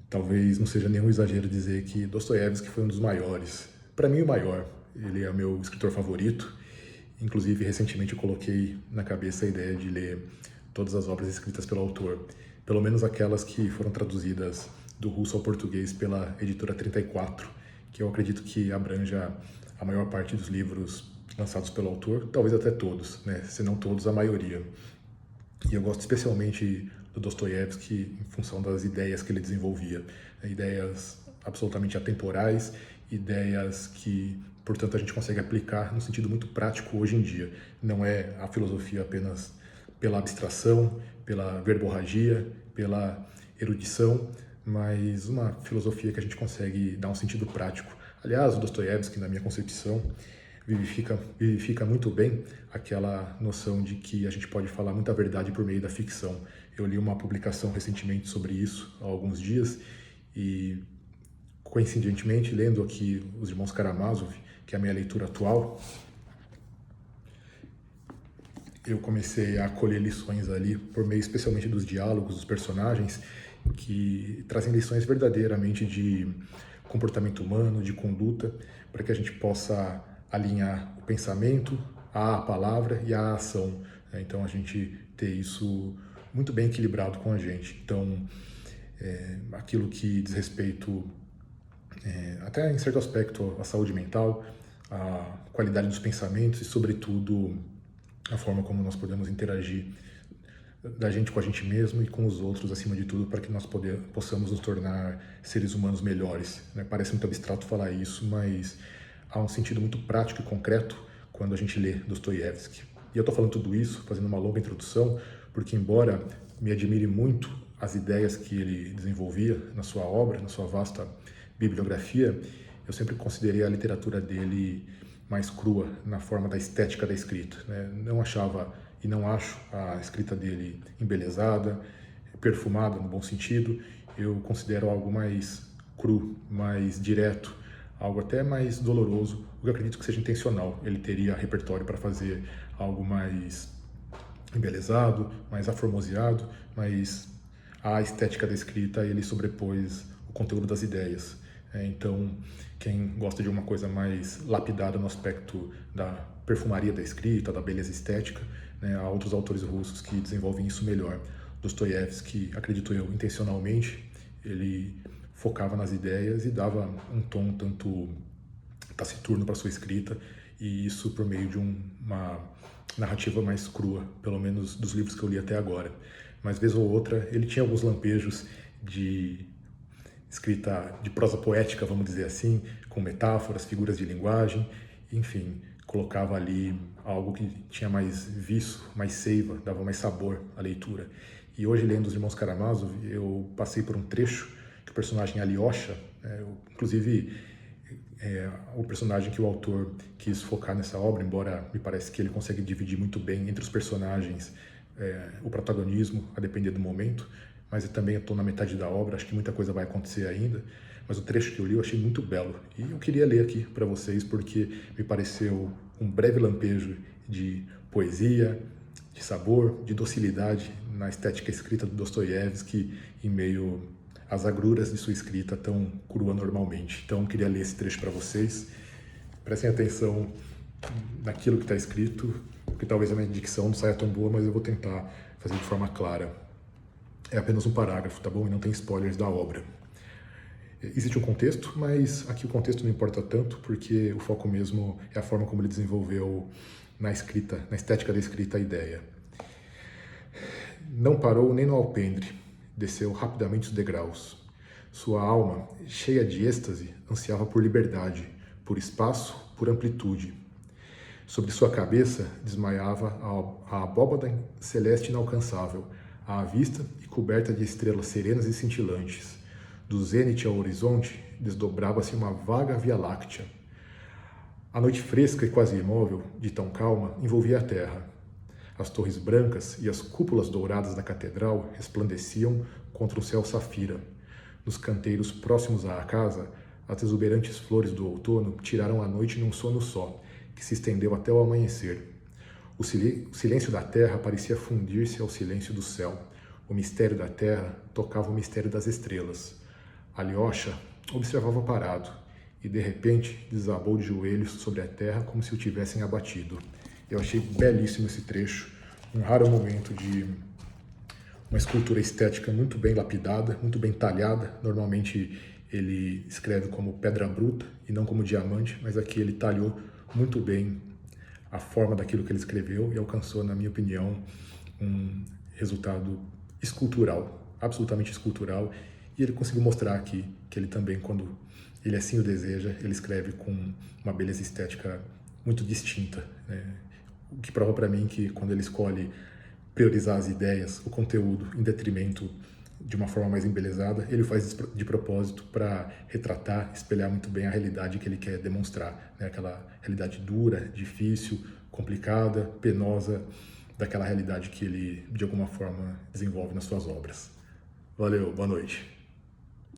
Talvez não seja nenhum exagero dizer que Dostoiévski foi um dos maiores. Para mim, o maior. Ele é o meu escritor favorito. Inclusive, recentemente eu coloquei na cabeça a ideia de ler todas as obras escritas pelo autor, pelo menos aquelas que foram traduzidas do russo ao português pela editora 34, que eu acredito que abranja a maior parte dos livros lançados pelo autor, talvez até todos, né? Se não todos, a maioria. E eu gosto especialmente do Dostoiévski em função das ideias que ele desenvolvia, né? Ideias absolutamente atemporais, ideias que, portanto, a gente consegue aplicar no sentido muito prático hoje em dia. Não é a filosofia apenas pela abstração, pela verborragia, pela erudição, mas uma filosofia que a gente consegue dar um sentido prático. Aliás, o Dostoiévski, na minha concepção, vivifica muito bem aquela noção de que a gente pode falar muita verdade por meio da ficção. Eu li uma publicação recentemente sobre isso, há alguns dias, e coincidentemente, lendo aqui Os Irmãos Karamazov, que é a minha leitura atual, eu comecei a colher lições ali, por meio especialmente dos diálogos dos personagens, que trazem lições verdadeiramente de comportamento humano, de conduta, para que a gente possa alinhar o pensamento, a palavra e a ação. Então, a gente ter isso muito bem equilibrado com a gente. Então, aquilo que diz respeito, até em certo aspecto, à saúde mental, à qualidade dos pensamentos e, sobretudo, a forma como nós podemos interagir da gente com a gente mesmo e com os outros, acima de tudo, para que nós possamos nos tornar seres humanos melhores. Né? Parece muito abstrato falar isso, mas há um sentido muito prático e concreto quando a gente lê Dostoiévski. E eu estou falando tudo isso, fazendo uma longa introdução, porque embora me admire muito as ideias que ele desenvolvia na sua obra, na sua vasta bibliografia, eu sempre considerei a literatura dele mais crua na forma da estética da escrita. Né? Não achava e não acho a escrita dele embelezada, perfumada no bom sentido. Eu considero algo mais cru, mais direto, algo até mais doloroso, o que eu acredito que seja intencional. Ele teria repertório para fazer algo mais embelezado, mais aformoseado, mas a estética da escrita ele sobrepôs o conteúdo das ideias. Então, quem gosta de uma coisa mais lapidada no aspecto da perfumaria da escrita, da beleza estética, né, há outros autores russos que desenvolvem isso melhor. Dostoiévski, acredito eu, intencionalmente, ele focava nas ideias e dava um tom tanto taciturno para sua escrita, e isso por meio de uma narrativa mais crua, pelo menos dos livros que eu li até agora. Mas vez ou outra ele tinha alguns lampejos de escrita de prosa poética, vamos dizer assim, com metáforas, figuras de linguagem, enfim, colocava ali algo que tinha mais viço, mais seiva, dava mais sabor à leitura. E hoje, lendo Os Irmãos Karamazov, eu passei por um trecho que o personagem Alyosha, inclusive o personagem que o autor quis focar nessa obra, embora me parece que ele consegue dividir muito bem entre os personagens o protagonismo, a depender do momento, mas eu também estou na metade da obra, acho que muita coisa vai acontecer ainda, mas o trecho que eu li eu achei muito belo, e eu queria ler aqui para vocês, porque me pareceu um breve lampejo de poesia, de sabor, de docilidade na estética escrita do Dostoiévski, em meio às agruras de sua escrita tão crua normalmente. Então eu queria ler esse trecho para vocês, prestem atenção naquilo que está escrito, porque talvez a minha dicção não saia tão boa, mas eu vou tentar fazer de forma clara. É apenas um parágrafo, tá bom? E não tem spoilers da obra. Existe um contexto, mas aqui o contexto não importa tanto, porque o foco mesmo é a forma como ele desenvolveu na escrita, na estética da escrita, a ideia. Não parou nem no alpendre, desceu rapidamente os degraus. Sua alma, cheia de êxtase, ansiava por liberdade, por espaço, por amplitude. Sobre sua cabeça desmaiava a abóbada celeste inalcançável, à vista e coberta de estrelas serenas e cintilantes. Do zênite ao horizonte desdobrava-se uma vaga via-láctea. A noite fresca e quase imóvel, de tão calma, envolvia a terra. As torres brancas e as cúpulas douradas da catedral resplandeciam contra o céu safira. Nos canteiros próximos à casa, as exuberantes flores do outono tiraram a noite num sono só, que se estendeu até o amanhecer. O silêncio da terra parecia fundir-se ao silêncio do céu. O mistério da terra tocava o mistério das estrelas. Alyosha observava parado e, de repente, desabou de joelhos sobre a terra como se o tivessem abatido. Eu achei belíssimo esse trecho, um raro momento de uma escultura estética muito bem lapidada, muito bem talhada. Normalmente ele escreve como pedra bruta e não como diamante, mas aqui ele talhou muito bem a forma daquilo que ele escreveu e alcançou, na minha opinião, um resultado escultural, absolutamente escultural. E ele conseguiu mostrar aqui que ele também, quando ele assim o deseja, ele escreve com uma beleza estética muito distinta, né? O que prova para mim que quando ele escolhe priorizar as ideias, o conteúdo, em detrimento de uma forma mais embelezada, ele faz de propósito para retratar, espelhar muito bem a realidade que ele quer demonstrar, né? Aquela realidade dura, difícil, complicada, penosa, daquela realidade que ele, de alguma forma, desenvolve nas suas obras. Valeu, boa noite.